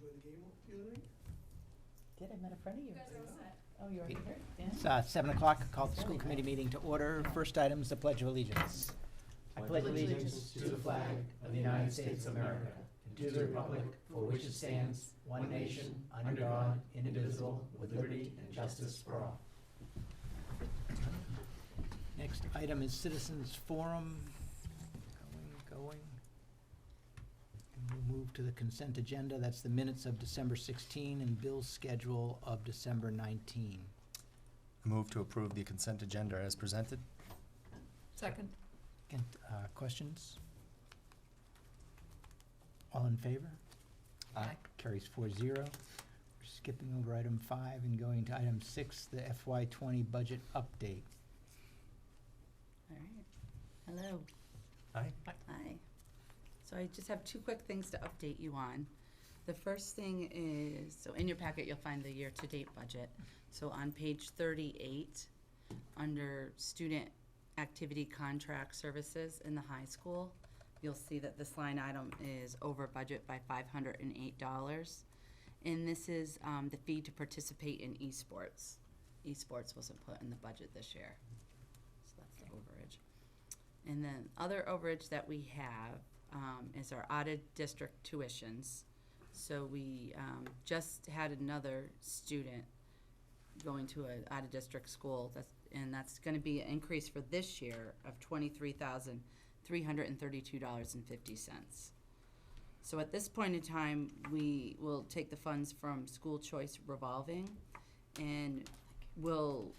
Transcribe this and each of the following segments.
enjoy the game the other night? Did I met a friend of yours? You guys are all set. Oh, you already here? Yeah. It's 7 o'clock, call the school committee meeting to order. First item is the Pledge of Allegiance. I pledge allegiance to the flag of the United States of America, and to the republic for which it stands, one nation, under God, indivisible, with liberty and justice for all. Next item is citizens forum. Going. And we'll move to the consent agenda. That's the minutes of December 16 and Bill's schedule of December 19. I move to approve the consent agenda as presented. Second. Again, questions? All in favor? Aye. Carries 4-0. We're skipping over item 5 and going to item 6, the FY20 budget update. All right. Hello. Aye. Hi. So I just have two quick things to update you on. The first thing is, so in your packet, you'll find the year-to-date budget. So on page 38, under student activity contract services in the high school, you'll see that this line item is over budget by $508. And this is the fee to participate in esports. Esports wasn't put in the budget this year. So that's the overage. And then other overage that we have is our out-of-district tuitions. So we just had another student going to an out-of-district school, and that's going to be an increase for this year of $23,332.50. So at this point in time, we will take the funds from school choice revolving, and we'll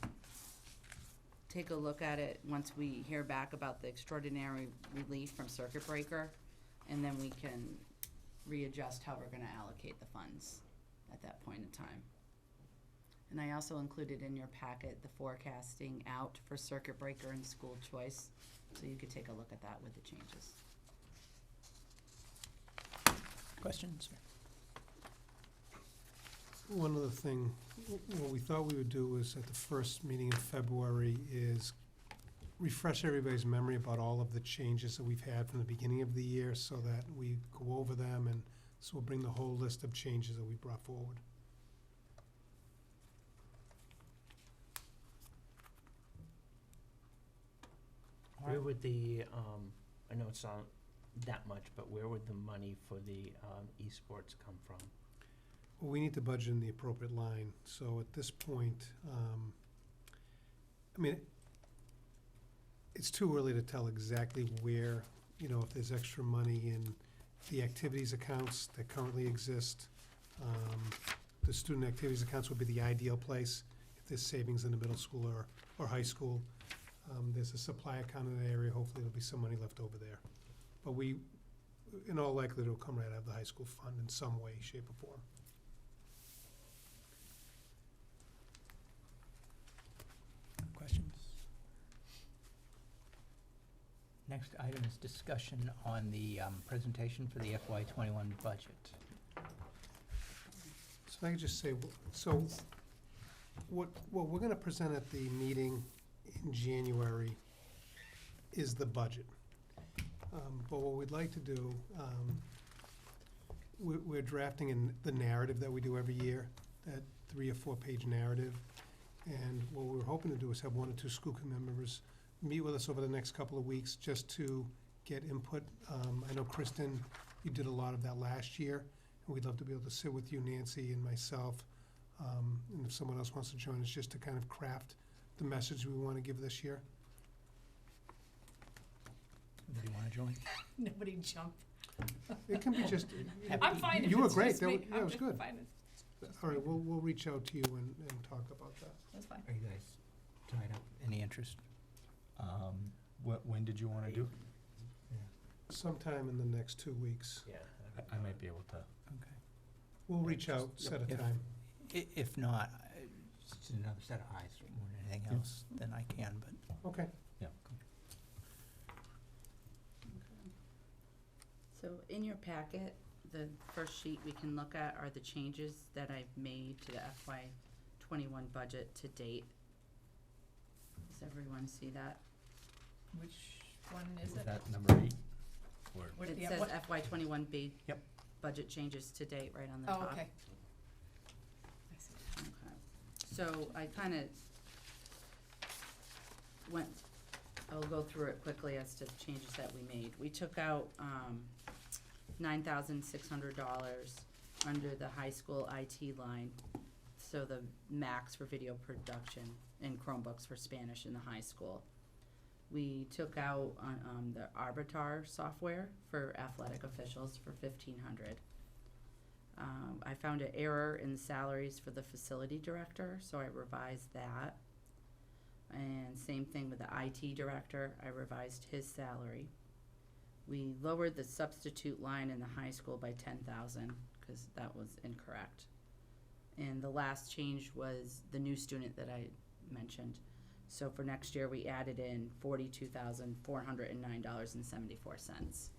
take a look at it once we hear back about the extraordinary relief from circuit breaker, and then we can readjust how we're going to allocate the funds at that point in time. And I also included in your packet the forecasting out for circuit breaker and school choice, so you could take a look at that with the changes. Questions? One other thing, what we thought we would do is at the first meeting in February is refresh everybody's memory about all of the changes that we've had from the beginning of the year so that we go over them, and so we'll bring the whole list of changes that we brought forward. Where would the, I know it's not that much, but where would the money for the esports come from? Well, we need to budget in the appropriate line, so at this point, I mean, it's too early to tell exactly where, if there's extra money in the activities accounts that currently exist. The student activities accounts would be the ideal place if there's savings in the middle school or high school. There's a supply account in that area, hopefully there'll be some money left over there. But we, in all likelihood, it'll come right out of the high school fund in some way, shape, or form. Questions? Next item is discussion on the presentation for the FY21 budget. So I could just say, so what we're gonna present at the meeting in January is the budget. But what we'd like to do, we're drafting in the narrative that we do every year, that 3 or 4 page narrative. And what we're hoping to do is have 1 or 2 school committee members meet with us over the next couple of weeks just to get input. I know, Kristen, you did a lot of that last year, and we'd love to be able to sit with you, Nancy, and myself, and if someone else wants to join us, just to kind of craft the message we want to give this year. Do you want to join? Nobody jump. It can be just. I'm fine if You were it's great. just me. That was good. Fine. All right, we'll reach out to you and talk about that. That's fine. Are you guys tied up? Any interest? When did you want to do? Sometime in the next 2 weeks. Yeah. I might be able to. Okay. We'll reach out, set a If- time. If not, it's another set of eyes more than anything Yeah. else, then I can, but. Okay. So in your packet, the first sheet we can look at are the changes that I've made to the FY21 budget to date. Does everyone see that? Which one is Is it? that number 8? Or What- It yeah, says what- FY21 B. budget changes to date right on the Oh, top. okay. I see. Okay. So I kind of I'll go through it quickly as to changes that we made. We took out $9,600 under the high school IT line, so the max for video production and Chromebooks for Spanish in the high school. We took out the Arbiter software for athletic officials for $1,500. I found an error in salaries for the facility director, so I revised that. And same thing with the IT director, I revised his salary. We lowered the substitute line in the high school by 10,000, because that was incorrect. And the last change was the new student that I mentioned. So for next year, we added in $42,409.74.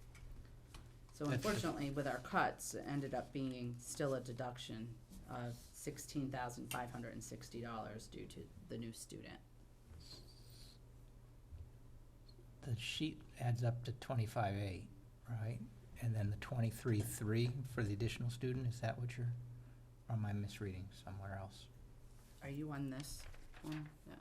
So That's- unfortunately, with our cuts, it ended up being still a deduction of $16,560 due to the new student. The sheet adds up to 25,800, right? And then the 23,300 for the additional student, is that what you're, or am I misreading somewhere else? Are you on this one? Yeah.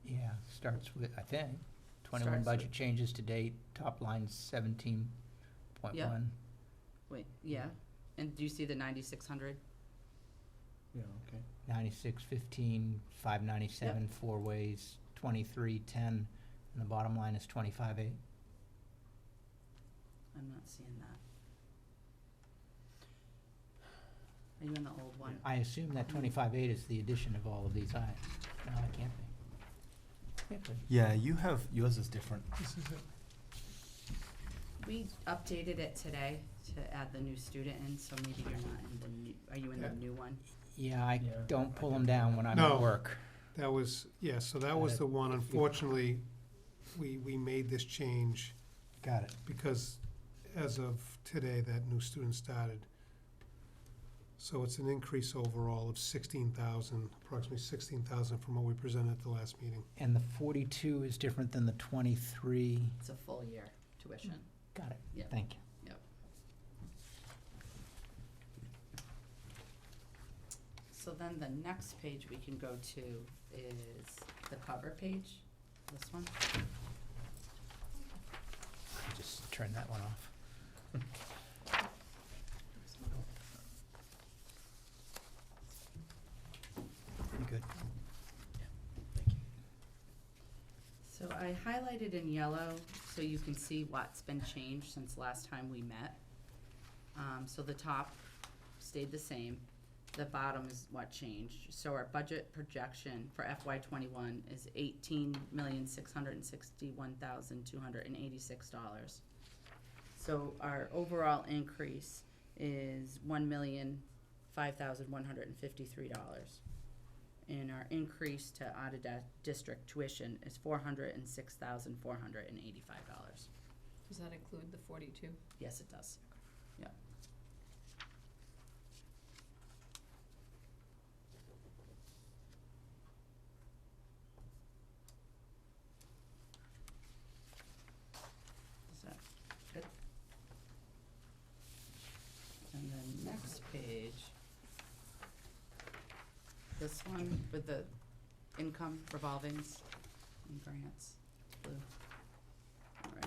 Yeah, starts with, I think, 21 Starts budget with- changes to date, top line 17.1. Yep. Wait, yeah. And do you see the 9,600? Yeah, okay. 9615, 597, four ways, 2310, and the bottom line is 25,800. I'm not seeing that. Are you in the old one? I assume that 25,800 is the addition of all of these items. No, it can't be. Can't be. Yeah, yours is different. This is it. We updated it today to add the new student in, so maybe you're not in the new, are you in the Yeah. new one? Yeah, I Yeah, don't I pull can them do down that. when I'm No. at work. That was, yeah, so that was the one, unfortunately, we made this change Got it. because as of today, that new student started. So it's an increase overall of 16,000, approximately 16,000 from what we presented at the last meeting. And the 42 is different than the 23. It's a full year tuition. Got it. Yep. Thank you. So then the next page we can go to is the cover page, this one. Just turn that one off. You good? So I highlighted in yellow so you can see what's been changed since last time we met. So the top stayed the same, the bottom is what changed. So our budget projection for FY '21 is $18,661,286. So our overall increase is $1,005,153. And our increase to out-of-district tuition is $406,485. Does that include the 42? Yes, it does. Yep. Is that good? And then next page, this one with the income revolvings and grants, blue. All right.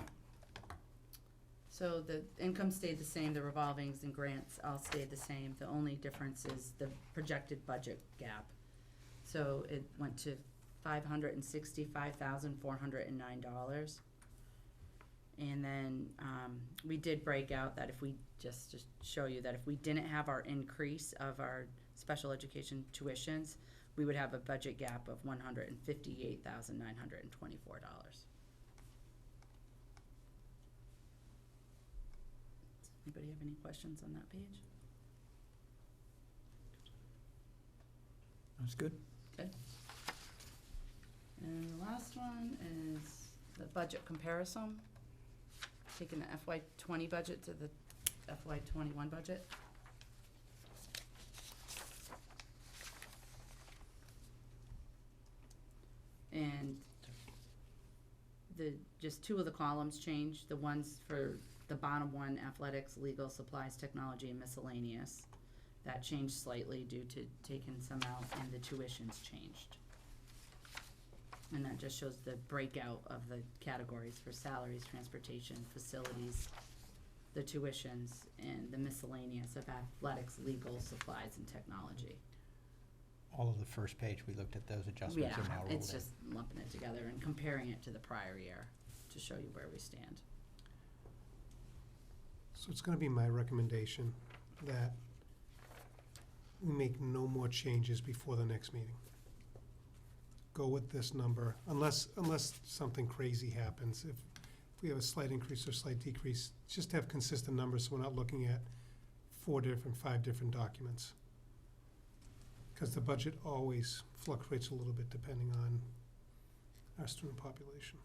So the income stayed the same, the revolvings and grants all stayed the same. The only difference is the projected budget gap. So it went to $565,409. And then, we did break out that if we, just to show you that if we didn't have our increase of our special education tuitions, we would have a budget gap of $158,924. Anybody have any questions on that page? That's good. Okay. And the last one is the budget comparison, taking the FY '20 budget to the FY '21 budget. And just two of the columns changed. The ones for the bottom one, athletics, legal, supplies, technology, and miscellaneous. That changed slightly due to taking some out and the tuitions changed. And that just shows the breakout of the categories for salaries, transportation, facilities, the tuitions, and the miscellaneous of athletics, legal, supplies, and technology. All of the first page, we looked at those adjustments Yeah, are now rolled in. it's just lumping it together and comparing it to the prior year to show you where we stand. So it's gonna be my recommendation that we make no more changes before the next meeting. Go with this number, unless something crazy happens. If we have a slight increase or slight decrease, just have consistent numbers so we're not looking at 5 different documents. Because the budget always fluctuates a little bit depending on our student population.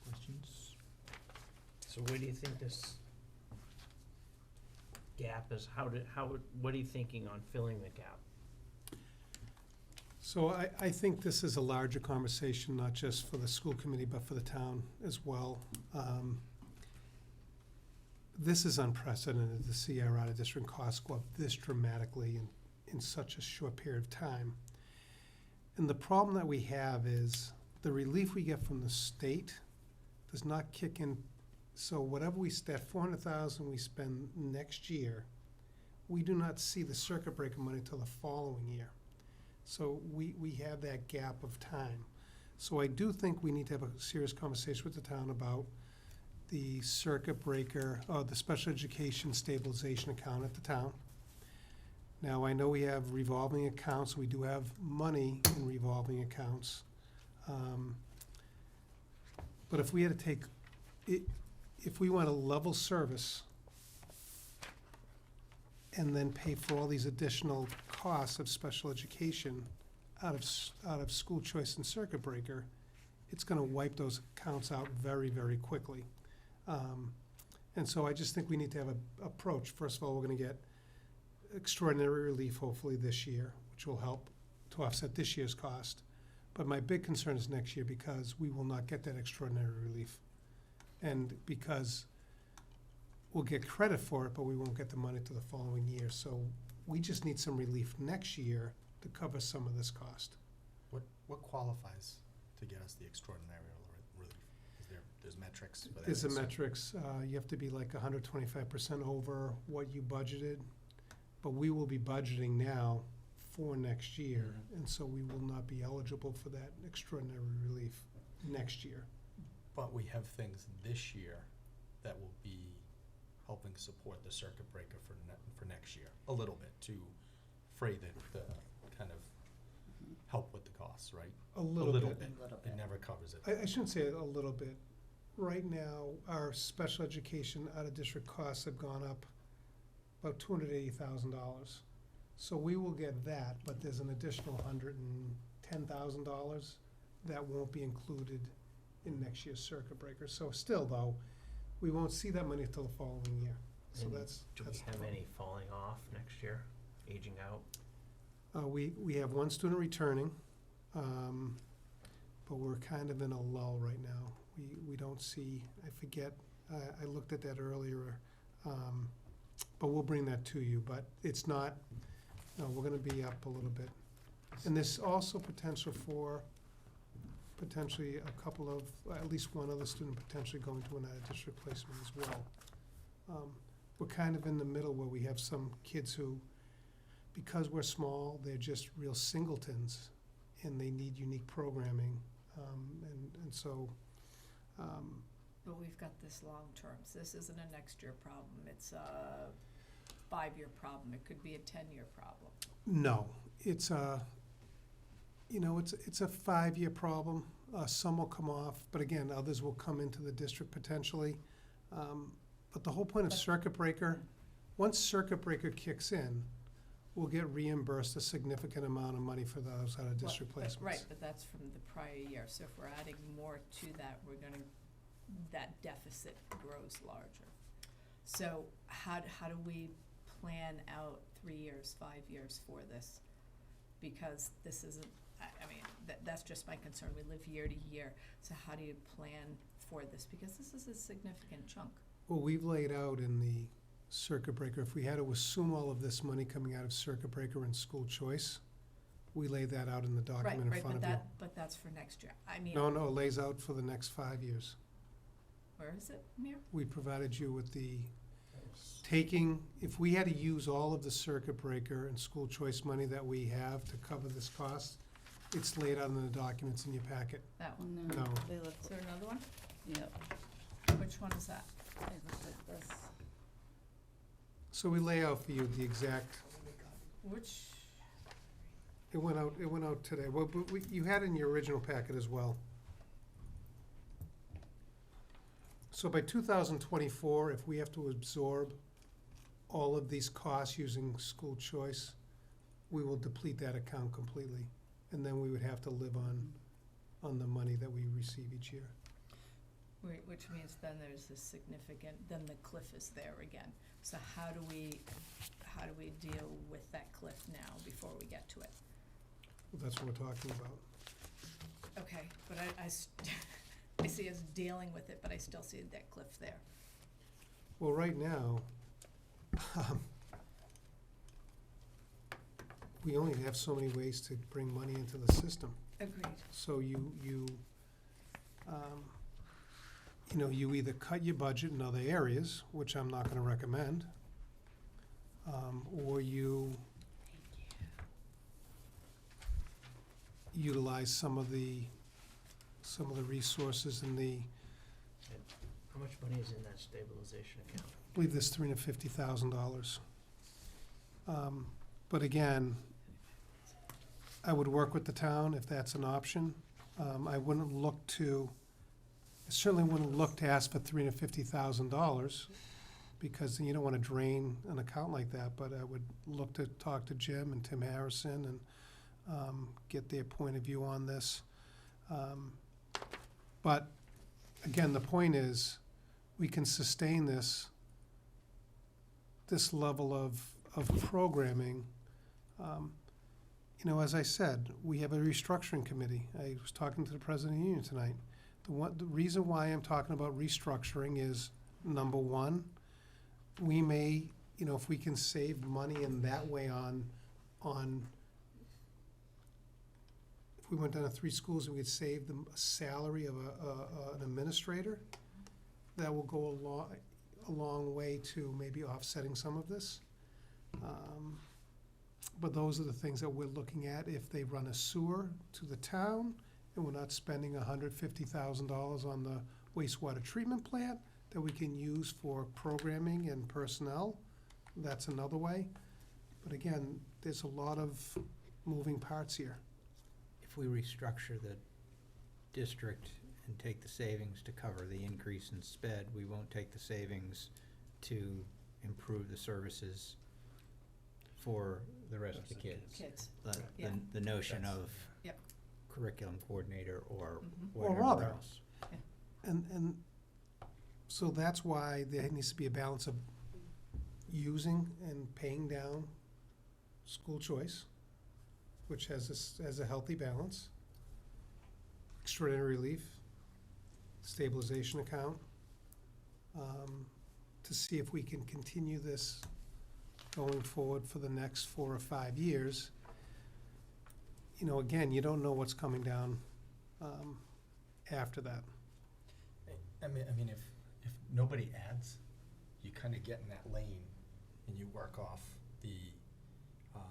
Questions? So where do you think this gap is? What are you thinking on filling the gap? So I think this is a larger conversation, not just for the school committee, but for the town as well. This is unprecedented to see our out-of-district costs go up this dramatically in such a short period of time. And the problem that we have is the relief we get from the state does not kick in. So whatever that $400,000 we spend next year, we do not see the circuit breaker money till the following year. So we have that gap of time. So I do think we need to have a serious conversation with the town about the circuit breaker, the special education stabilization account at the town. Now, I know we have revolving accounts, we do have money in revolving accounts. But if we had to take, if we want a level service and then pay for all these additional costs of special education out of school choice and circuit breaker, it's gonna wipe those accounts out very, very quickly. And so I just think we need to have an approach. First of all, we're gonna get extraordinary relief hopefully this year, which will help to offset this year's cost. But my big concern is next year because we will not get that extraordinary relief. And because we'll get credit for it, but we won't get the money to the following year. So we just need some relief next year to cover some of this cost. What qualifies to get us the extraordinary relief? There's metrics for that? There's a metrics, you have to be like 125% over what you budgeted, but we will be budgeting now for next year, and so we will not be eligible for that extraordinary relief next year. But we have things this year that will be helping support the circuit breaker for next year, a little bit, to fray the kind of help with the costs, right? A little bit. bit. It never covers it. I shouldn't say a little bit. Right now, our special education out-of-district costs have gone up about $280,000. So we will get that, but there's an additional $110,000 that won't be included in next year's circuit breaker. So still, though, we won't see that money till the following year. So And that's. Do we have any falling off next year, aging out? We have one student returning, but we're kind of in a lull right now. We don't see, I forget, I looked at that earlier, but we'll bring that to you. But it's not, no, we're gonna be up a little bit. And there's also potential for potentially a couple of, at least one other student potentially going to an out-of-district placement as well. We're kind of in the middle where we have some kids who, because we're small, they're just real singletons, and they need unique programming, and so. But we've got this long term, so this isn't a next year problem, it's a 5-year problem, it could be a 10-year problem. No, it's a 5-year problem. Some will come off, but again, others will come into the district potentially. But the whole point of circuit breaker, once circuit breaker kicks in, we'll get reimbursed a significant amount of money for those out-of-district placements. Right, but that's from the prior year, so if we're adding more to that, that deficit grows larger. So how do we plan out 3 years, 5 years for this? Because this isn't, I mean, that's just my concern. We live year to year. So how do you plan for this? Because this is a significant chunk. Well, we've laid out in the circuit breaker, if we had to assume all of this money coming out of circuit breaker and school choice, we laid that out in the document in front of you. But that's for next year. I mean, No, it lays out for the next 5 years. where is it, Amir? We provided you with the if we had to use all of the circuit breaker and school choice money that we have to cover this cost, it's laid out in the documents in your packet. That one. No, No. they look, Is there another one? yep, Which one is that? they look like this. So we lay out for you the exact, Which, it went out today. Well, but you had it in your original packet as well. So by 2024, if we have to absorb all of these costs using school choice, we will deplete that account completely. And then we would have to live on the money that we receive each year. which means then there's a significant, then the cliff is there again. So how do we deal with that cliff now before we get to it? That's what we're talking about. Okay, but I see us dealing with it, but I still see that cliff there. Well, right now, we only have so many ways to bring money into the system. Agreed. So you you either cut your budget in other areas, which I'm not gonna recommend, or you utilize some of the resources in the, How much money is in that stabilization account? I believe there's $350,000. But again, I would work with the town if that's an option. I certainly wouldn't look to ask for $350,000 because you don't want to drain an account like that, but I would look to talk to Jim and Tim Harrison and get their point of view on this. But again, the point is, we can sustain this level of programming. As I said, we have a restructuring committee. I was talking to the president of the union tonight. The reason why I'm talking about restructuring is, number one, we may, if we can save money in that way on if we went down to 3 schools and we could save them a salary of an administrator, that will go a long way to maybe offsetting some of this. But those are the things that we're looking at. If they run a sewer to the town and we're not spending $150,000 on the wastewater treatment plant that we can use for programming and personnel, that's another way. But again, there's a lot of moving parts here. If we restructure the district and take the savings to cover the increase in sped, we won't take the savings to improve the services for the rest of the kids. Kids. The, the notion That's- of Yep. curriculum coordinator or Mhm. Or whatever other. else. And so that's why there needs to be a balance of using and paying down school choice, which has a healthy balance, extraordinary relief, stabilization account, to see if we can continue this going forward for the next 4 or 5 years. Again, you don't know what's coming down after that. I mean, if nobody adds, you kind of get in that lane and you work off the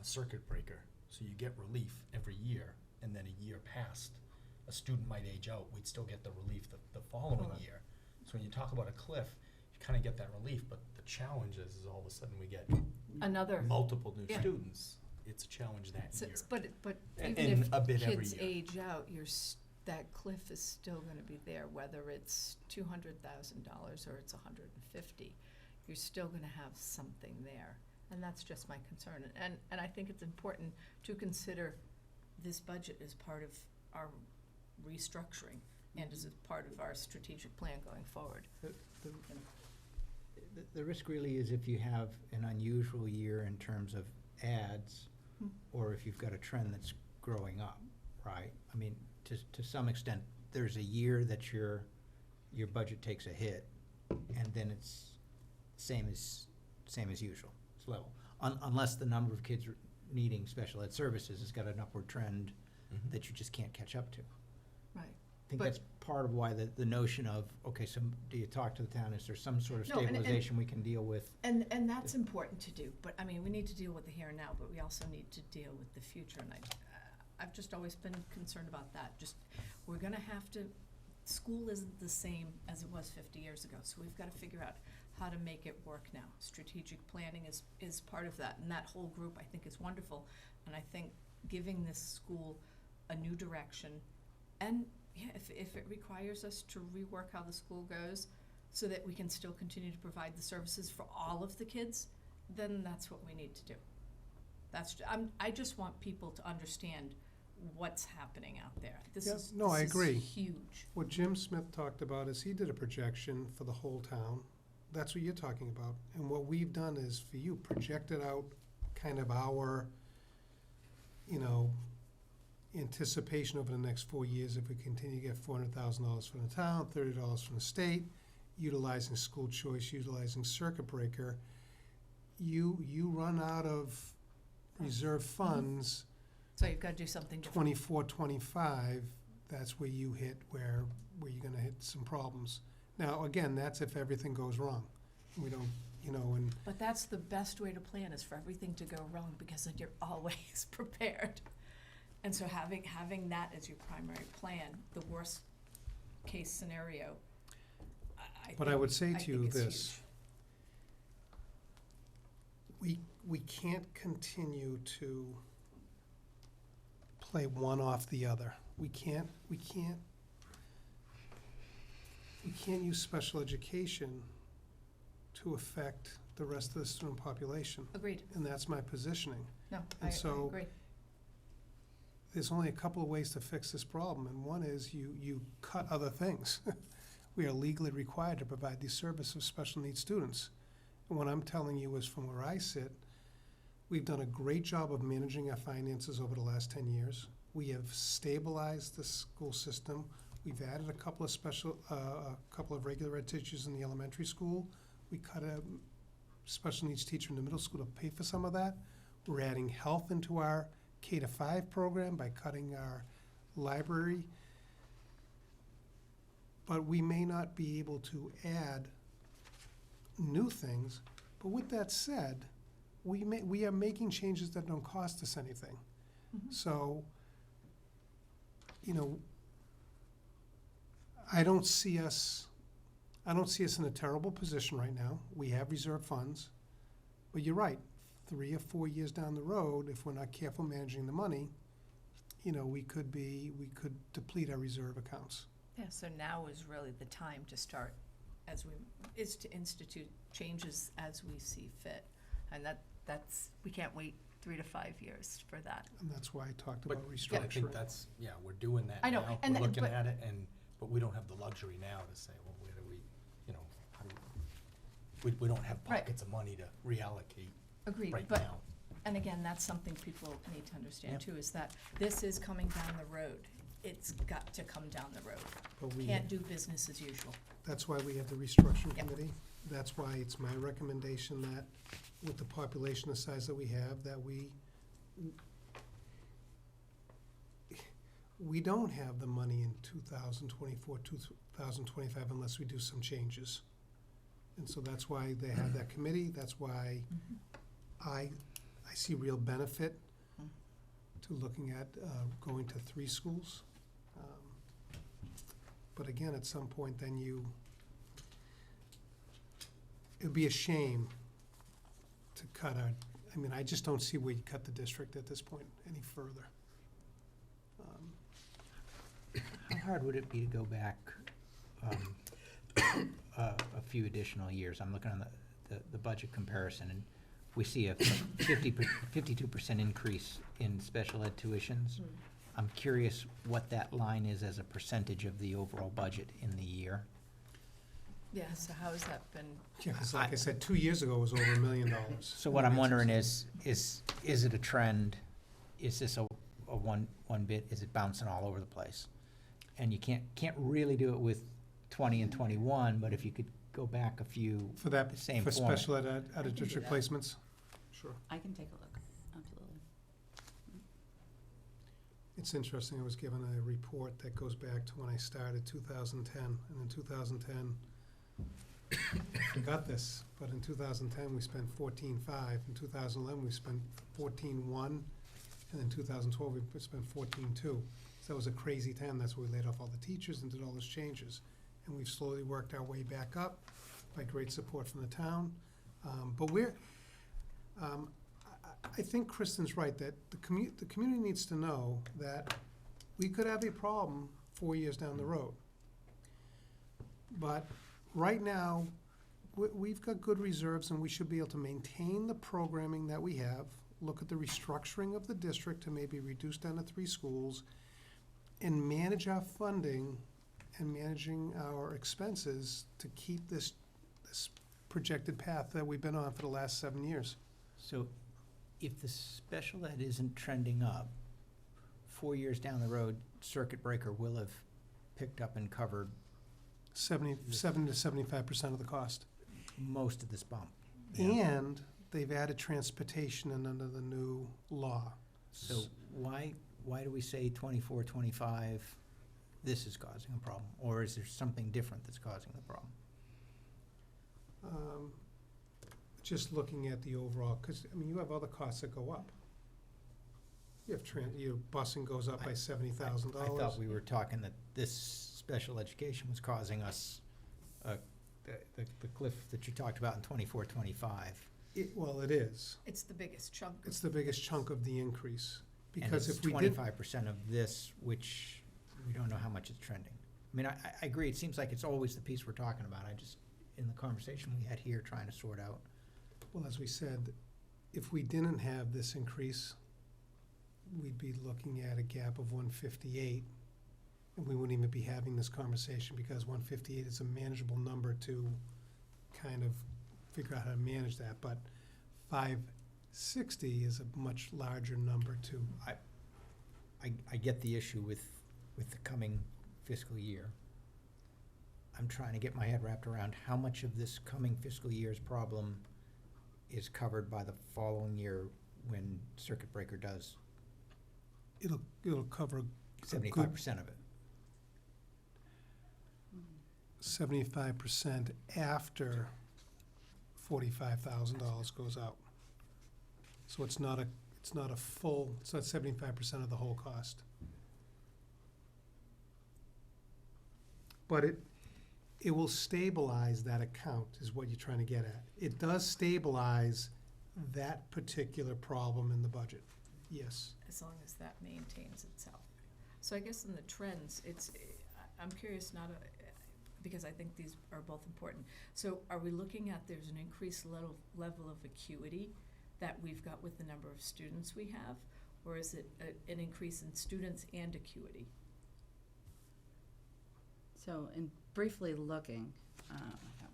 circuit breaker. So you get relief every year, and then a year past, a student might age out, we'd still get the relief the following year. So when you talk about a cliff, you kind of get that relief, but the challenge is all of a sudden we get Another. multiple new Yeah. students. It's a challenge that So, year. but And even a bit if every kids year. age out, that cliff is still gonna be there, whether it's $200,000 or it's 150. You're still gonna have something there, and that's just my concern. And I think it's important to consider this budget as part of our restructuring and as a part of our strategic plan going forward. The risk really is if you have an unusual year in terms of ads, Hmm. or if you've got a trend that's growing up, right? I mean, to some extent, there's a year that your budget takes a hit, and then it's same as usual, it's level. Unless the number of kids needing special ed services has got an upward trend Mhm. that you just can't catch up to. Right. I think But- that's part of why the notion of, okay, so do you talk to the town, is there some sort of No, and- stabilization we can deal with? And that's important to do, but I mean, we need to deal with the here and now, but we also need to deal with the future, and I've just always been concerned about that. Just, we're gonna have to, school isn't the same as it was 50 years ago, so we've gotta figure out how to make it work now. Strategic planning is part of that, and that whole group I think is wonderful, and I think giving this school a new direction, and yeah, if it requires us to rework how the school goes, so that we can still continue to provide the services for all of the kids, then that's what we need to do. I just want people to understand what's happening out there. Yeah, no, I agree. This is huge. What Jim Smith talked about is he did a projection for the whole town. That's what you're talking about. And what we've done is, for you, projected out kind of our, anticipation over the next 4 years, if we continue to get $400,000 from the town, $30 from the state, utilizing school choice, utilizing circuit breaker, you run out of reserve funds. So you've got to do something different. 24, 25, that's where you hit, where you're gonna hit some problems. Now, again, that's if everything goes wrong. We don't, and But that's the best way to plan, is for everything to go wrong, because then you're always prepared. And so having that as your primary plan, the worst case scenario, But I would say to you think it's this. We can't continue to play one off the other. We can't use special education to affect the rest of the student population, Agreed. and that's my positioning. No, And I so- agree. There's only a couple of ways to fix this problem, and one is you cut other things. We are legally required to provide these services for special needs students. And what I'm telling you is, from where I sit, we've done a great job of managing our finances over the last 10 years. We have stabilized the school system. We've added a couple of regular ed teachers in the elementary school. We cut a special needs teacher in the middle school to pay for some of that. We're adding health into our K-5 program by cutting our library. But we may not be able to add new things. But with that said, we are making changes that don't cost us anything. Mhm. So, I don't see us in a terrible position right now. We have reserve funds. But you're right, 3 or 4 years down the road, if we're not careful managing the money, we could deplete our reserve accounts. Yeah, so now is really the time to start, is to institute changes as we see fit. And that's, we can't wait 3 to 5 years for that. And that's why I talked But about yeah, I think restructuring. that's, we're doing that I know, now. and We're that- looking but- at it, but we don't have the luxury now to say, well, where do we, how do we don't have Right. pockets of money to reallocate Agreed, right but, now. and again, that's something people need to understand Yep. too, is that this is coming down the road. It's got to come down the road. But Can't do business as usual. that's why we have the restructuring Yep. committee. That's why it's my recommendation that, with the population the size that we have, that we don't have the money in 2024, 2025 unless we do some changes. And so that's why they have that committee. That's why I see real benefit to looking at going to 3 schools. But again, at some point, then it'd be a shame to cut I just don't see where you cut the district at this point any further. How hard would it be to go back a few additional years? I'm looking on the budget comparison, and we see a 52% increase in special ed tuitions. I'm curious what that line is as a percentage of the overall budget in the year. Yeah, so how has that been? Yeah, 'cause like I said, 2 years ago it was over $1 million. So what I'm wondering is it a trend? Is this of one bit is it bouncing all over the place. And you can't really do it with 20 and 21, but if you could go back a few, For that, same for format. special ed, I can do out-of-district that. placements? Sure. I can take a look, absolutely. It's interesting, I was given a report that goes back to when I started, 2010, and in 2010, I forgot this, but in 2010, we spent 14.5, in 2011, we spent 14.1, and in 2012, we spent 14.2. So that was a crazy time, that's where we laid off all the teachers and did all those changes. And we've slowly worked our way back up by great support from the town. But I think Kristen's right, that the community needs to know that we could have a problem 4 years down the road. But right now, we've got good reserves, and we should be able to maintain the programming that we have, look at the restructuring of the district to maybe reduce down to 3 schools, and manage our funding and managing our expenses to keep this projected path that we've been on for the last 7 years. So if the special ed isn't trending up, 4 years down the road, circuit breaker will have picked up and covered 77 to 75% of the cost. most of this bump. And they've added transportation in under the new law. So why do we say 24, 25, this is causing a problem? Or is there something different that's causing the problem? Just looking at the overall, because, I mean, you have other costs that go up. You have your busing goes up by $70,000. I thought we were talking that this special education was causing us, the cliff that you talked about in 24, 25. Well, it is. It's the biggest chunk. It's the biggest chunk of the increase. And Because it's if we did, 25% of this, which we don't know how much it's trending. I mean, I agree, it seems like it's always the piece we're talking about. I just, in the conversation we had here, trying to sort out. well, as we said, if we didn't have this increase, we'd be looking at a gap of 158, and we wouldn't even be having this conversation, because 158 is a manageable number to kind of figure out how to manage that, but 560 is a much larger number to, I get the issue with the coming fiscal year. I'm trying to get my head wrapped around how much of this coming fiscal year's problem is covered by the following year when circuit breaker does it'll cover 75% of it. 75% after $45,000 goes out. So it's not a full, it's not 75% of the whole cost. But it will stabilize that account, is what you're trying to get at. It does stabilize that particular problem in the budget, yes. As long as that maintains itself. So I guess in the trends, I'm curious, because I think these are both important. So are we looking at there's an increased level of acuity that we've got with the number of students we have? Or is it an increase in students and acuity? So, in briefly looking, I got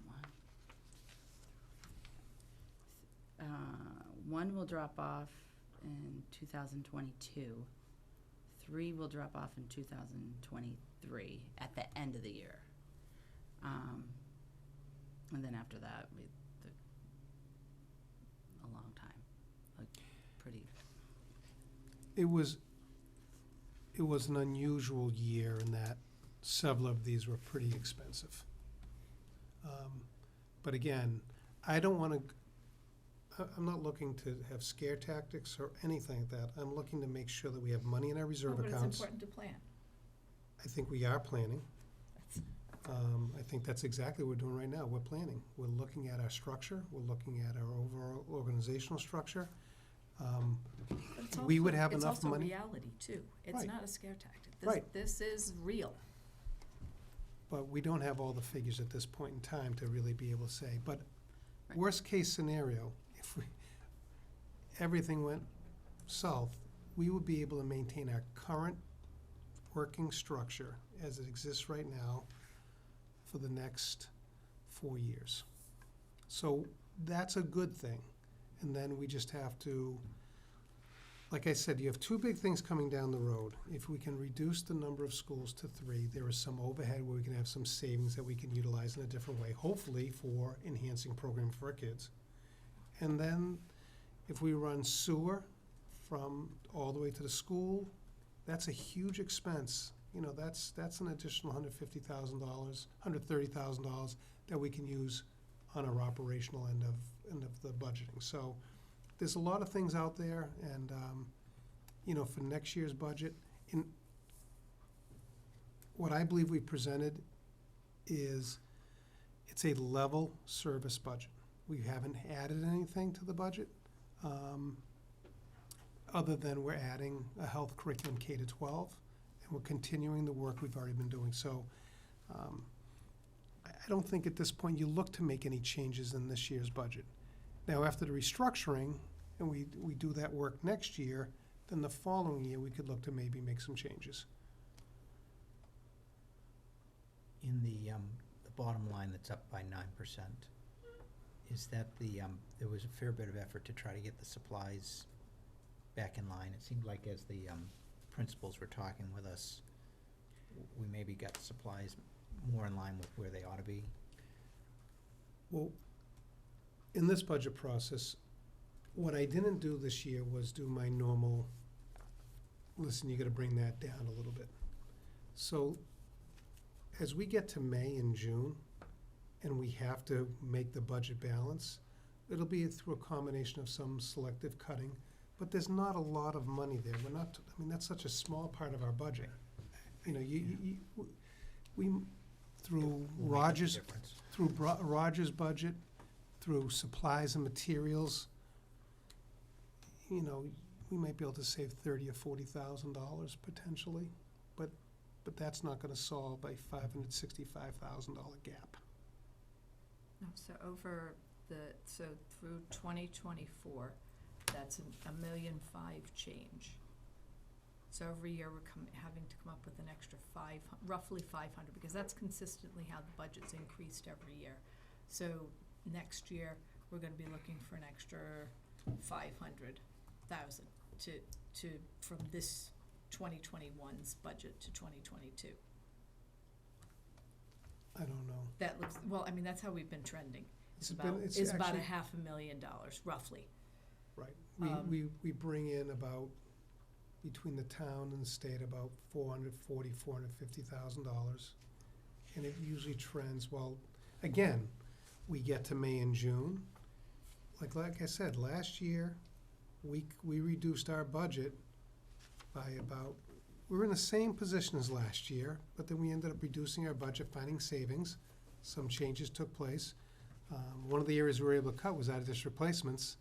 one. One will drop off in 2022. 3 will drop off in 2023 at the end of the year. And then after that, a long time, like pretty. It was an unusual year in that several of these were pretty expensive. But again, I don't want to, I'm not looking to have scare tactics or anything like that. I'm looking to make sure that we have money in our reserve But it's accounts. important to plan. I think we are planning. I think that's exactly what we're doing right now. We're planning. We're looking at our structure. We're looking at our overall organizational structure. But it's We would also- have enough money. It's also reality, too. It's Right. not a scare tactic. Right. This is real. But we don't have all the figures at this point in time to really be able to say. But Right. worst case scenario, if everything went south, we would be able to maintain our current working structure as it exists right now for the next 4 years. So that's a good thing. And then we just have to like I said, you have two big things coming down the road. If we can reduce the number of schools to 3, there is some overhead where we can have some savings that we can utilize in a different way, hopefully for enhancing program for our kids. And then if we run sewer from all the way to the school, that's a huge expense. You know, that's an additional $150,000, $130,000 that we can use on our operational end of the budgeting. So there's a lot of things out there, and, you know, for next year's budget, what I believe we presented is it's a level service budget. We haven't added anything to the budget, other than we're adding a health curriculum K-12, and we're continuing the work we've already been doing. So I don't think at this point you look to make any changes in this year's budget. Now, after the restructuring, and we do that work next year, then the following year, we could look to maybe make some changes. In the bottom line that's up by 9%, is that there was a fair bit of effort to try to get the supplies back in line? It seemed like as the principals were talking with us, we maybe got supplies more in line with where they ought to be. Well, in this budget process, what I didn't do this year was do my normal, listen, you gotta bring that down a little bit. So as we get to May and June, and we have to make the budget balance, it'll be through a combination of some selective cutting, but there's not a lot of money there. We're not, I mean, that's such a small part of our budget. You know, we, through We'll make up the Rogers, difference. through Rogers' budget, through supplies and materials, you know, we might be able to save $30,000 or $40,000 potentially, but that's not gonna solve a $565,000 gap. No, so so through 2024, that's $1.5 million change. So every year we're having to come up with an extra roughly 500, because that's consistently how the budget's increased every year. So next year, we're gonna be looking for an extra 500,000 to from this 2021's budget to 2022. I don't know. That looks, well, I mean, that's how we've been trending. It's It's been- about, it's is about actually- $500,000 roughly. Right. We bring in about, between the town and the state, about $450,000. And it usually trends, well, again, we get to May and June. Like I said, last year, we reduced our budget by about, we were in the same position as last year, but then we ended up reducing our budget, finding savings. Some changes took place. One of the areas we were able to cut was out-of-district replacements,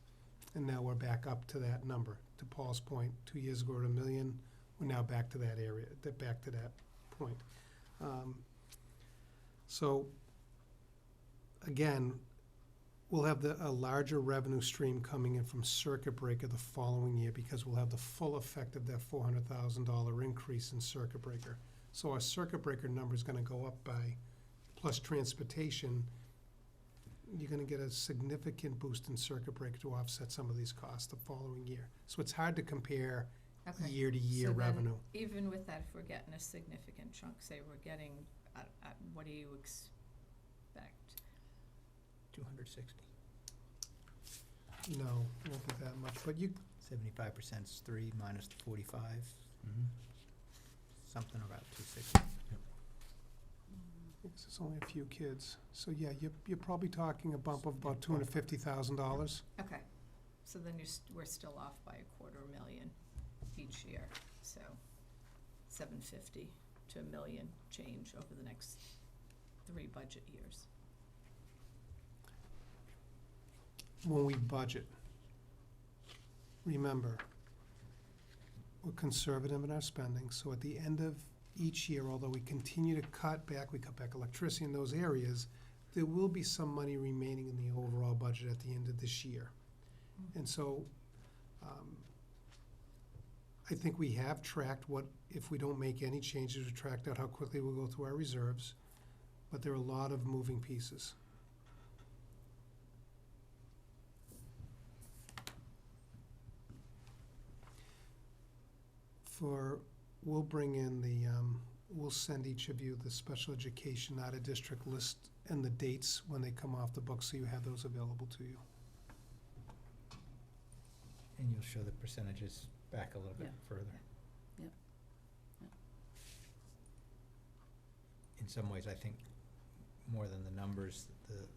and now we're back up to that number. To Paul's point, 2 years ago at $1 million, we're now back to that area, back to that point. So, again, we'll have a larger revenue stream coming in from circuit breaker the following year, because we'll have the full effect of that $400,000 increase in circuit breaker. So our circuit breaker number is gonna go up by, plus transportation, you're gonna get a significant boost in circuit breaker to offset some of these costs the following year. So it's hard to compare Okay. year-to-year So then, revenue. even with that, if we're getting a significant chunk, say we're getting, what do you expect? 260. No, won't be that much, but 75% is 3 minus the 45, Mm-hmm. something about 260. it's only a few kids. So yeah, you're probably talking a bump of about $250,000. Okay, so then we're still off by $250,000 each year, so 750 to $1 million change over the next 3 budget years. When we budget, remember, we're conservative in our spending, so at the end of each year, although we continue to cut back electricity in those areas, there will be some money remaining in the overall budget at the end of this year. And so, I think we have tracked what, if we don't make any changes, we tracked out how quickly we'll go through our reserves, but there are a lot of moving pieces. we'll bring in we'll send each of you the special education out-of-district list and the dates when they come off the book, so you have those available to you. And you'll show the percentages back a little bit Yeah. further. Yep. Yep. In some ways, I think more than the numbers,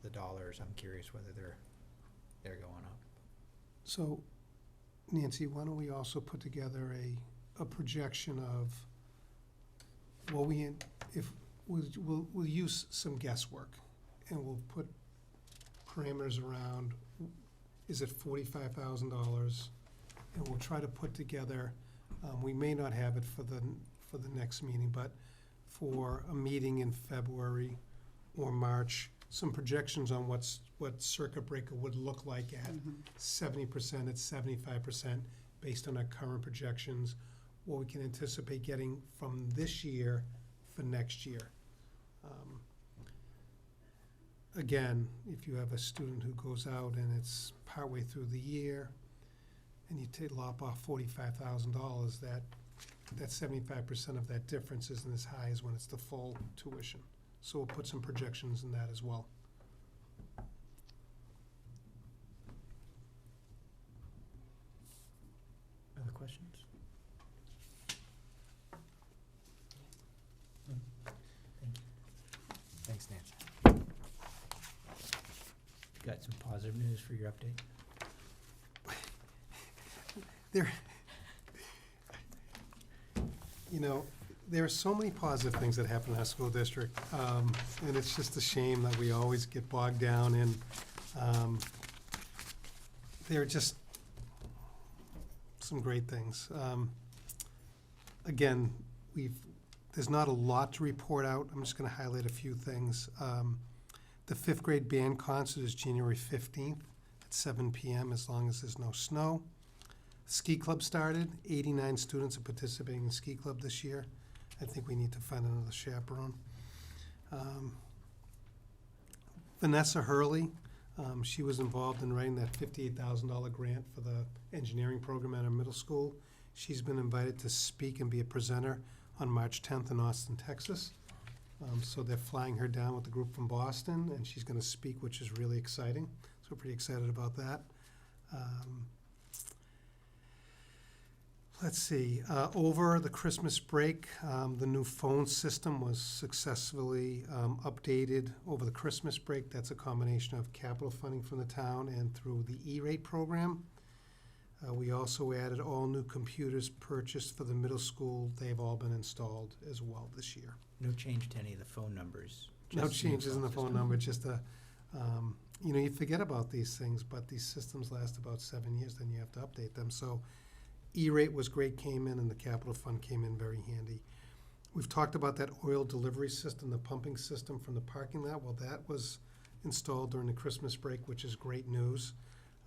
the dollars, I'm curious whether they're going up. So, Nancy, why don't we also put together a projection of, well, we'll use some guesswork, and we'll put parameters around, is it $45,000? And we'll try to put together, we may not have it for the next meeting, but for a meeting in February or March, some projections on what circuit breaker would look like at 70%, at 75%, based on our current projections, what we can anticipate getting from this year for next year. Again, if you have a student who goes out and it's partway through the year, and you lop off $45,000, that 75% of that difference isn't as high as when it's the full tuition. So we'll put some projections in that as well. Other questions? Thank you. Thanks, Nancy. Got some positive news for your update? There are so many positive things that happen in our school district, and it's just a shame that we always get bogged down in, there are just some great things. Again, there's not a lot to report out. I'm just gonna highlight a few things. The 5th grade band concert is January 15th at 7 p.m. as long as there's no snow. Ski club started. 89 students are participating in ski club this year. I think we need to find another chaperone. Vanessa Hurley, she was involved in writing that $58,000 grant for the engineering program at our middle school. She's been invited to speak and be a presenter on March 10th in Austin, Texas. So they're flying her down with a group from Boston, and she's going to speak, which is really exciting. So we're pretty excited about that. Let's see, over the Christmas break, the new phone system was successfully updated over the Christmas break. That's a combination of capital funding from the town and through the E-rate program. We also added all new computers purchased for the middle school. They've all been installed as well this year. No change to any of the phone numbers? No just new changes in the phone system? number, just you forget about these things, but these systems last about 7 years, then you have to update them. So E-rate was great, came in, and the capital fund came in very handy. We've talked about that oil delivery system, the pumping system from the parking lot. Well, that was installed during the Christmas break, which is great news.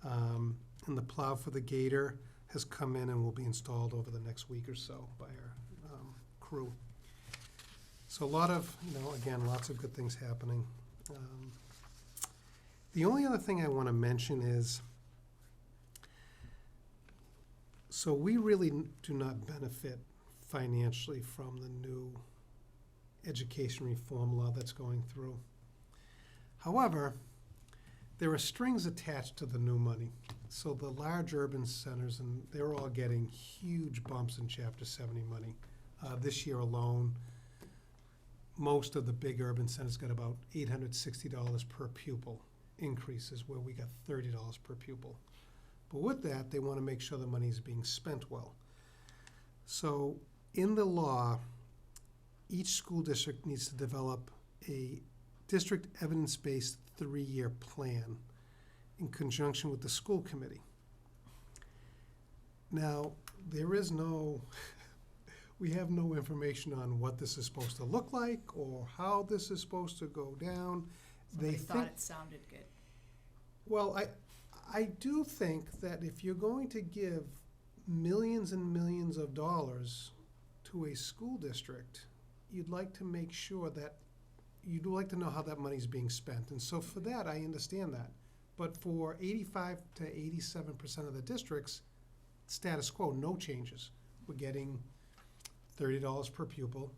And the plow for the gator has come in and will be installed over the next week or so by our crew. So a lot of, again, lots of good things happening. The only other thing I want to mention is, so we really do not benefit financially from the new education reform law that's going through. However, there are strings attached to the new money. So the large urban centers, and they're all getting huge bumps in Chapter 70 money. This year alone, most of the big urban centers got about $860 per pupil increases, where we got $30 per pupil. But with that, they want to make sure the money is being spent well. So in the law, each school district needs to develop a district evidence-based 3-year plan in conjunction with the school committee. Now, there is we have no information on what this is supposed to look like or how this is supposed to go down. Somebody thought it sounded good. Well, I do think that if you're going to give millions and millions of dollars to a school district, you'd like to make sure that, you'd like to know how that money's being spent. And so for that, I understand that. But for 85 to 87% of the districts, status quo, no changes. We're getting $30 per pupil.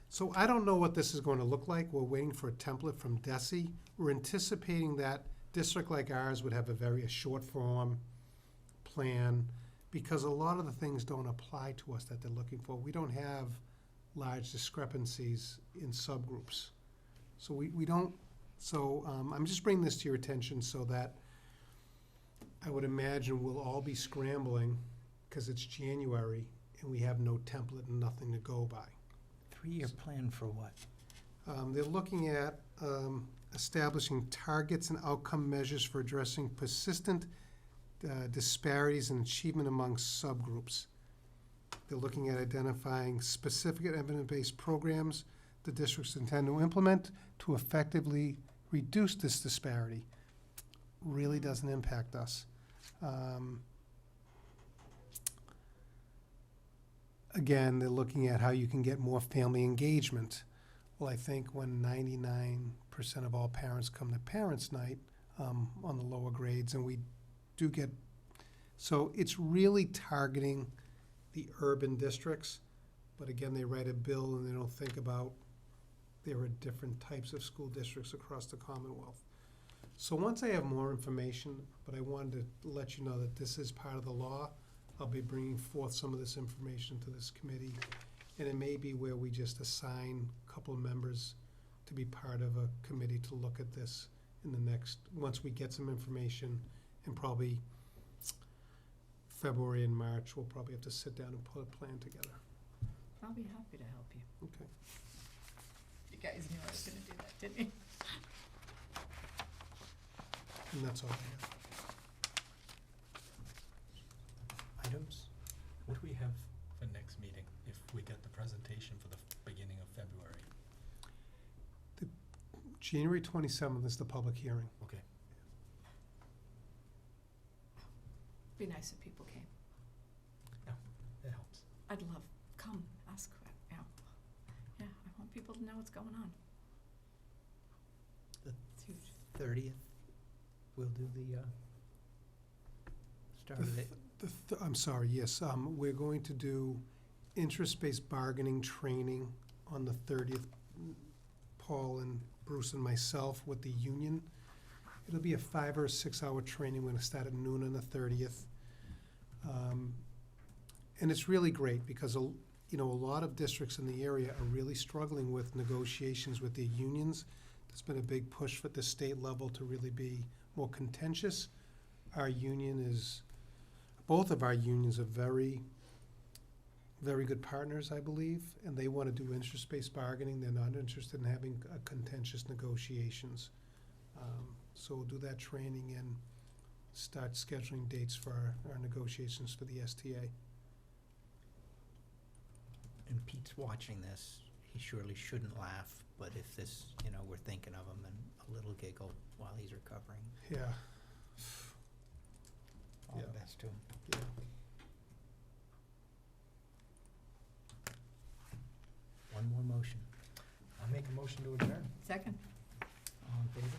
So I don't know what this is going to look like. We're waiting for a template from DESI. We're anticipating that district like ours would have a short form plan, because a lot of the things don't apply to us that they're looking for. We don't have large discrepancies in subgroups. So we don't, so I'm just bringing this to your attention so that I would imagine we'll all be scrambling because it's January and we have no template and nothing to go by. 3-year plan for what? They're looking at establishing targets and outcome measures for addressing persistent disparities in achievement among subgroups. They're looking at identifying specific and evidence-based programs the districts intend to implement to effectively reduce this disparity. Really doesn't impact us. Again, they're looking at how you can get more family engagement. Well, I think when 99% of all parents come to Parents' Night on the lower grades, and we do get, so it's really targeting the urban districts, but again, they write a bill and they don't think about there are different types of school districts across the Commonwealth. So once I have more information, but I wanted to let you know that this is part of the law, I'll be bringing forth some of this information to this committee. And it may be where we just assign a couple of members to be part of a committee to look at this in the next, once we get some information, and probably February and March, we'll probably have to sit down and put a plan together. I'll be happy to help you. Okay. You guys knew I was gonna do that, didn't you? And that's all I have. Items? What do we have for next meeting if we get the presentation for the beginning of February? January 27th is the public hearing. Okay. Be nice if people came. That helps. I'd love, come, ask, yeah. Yeah, I want people to know what's going on. The It's huge. 30th, we'll do the start of it. I'm sorry, yes, we're going to do interest-based bargaining training on the 30th. Paul and Bruce and myself with the union. It'll be a 5 or 6 hour training. We're gonna start at noon on the 30th. And it's really great because, you know, a lot of districts in the area are really struggling with negotiations with their unions. There's been a big push at the state level to really be more contentious. Our union is, both of our unions are very, very good partners, I believe, and they want to do interest-based bargaining. They're not interested in having contentious negotiations. So we'll do that training and start scheduling dates for our negotiations for the STA. And Pete's watching this, he surely shouldn't laugh, but if this, you know, we're thinking of him and a little giggle while he's recovering. Yeah, All the Yeah. best to him. yeah. One more motion. I'll make a motion to adjourn. Second? All in favor?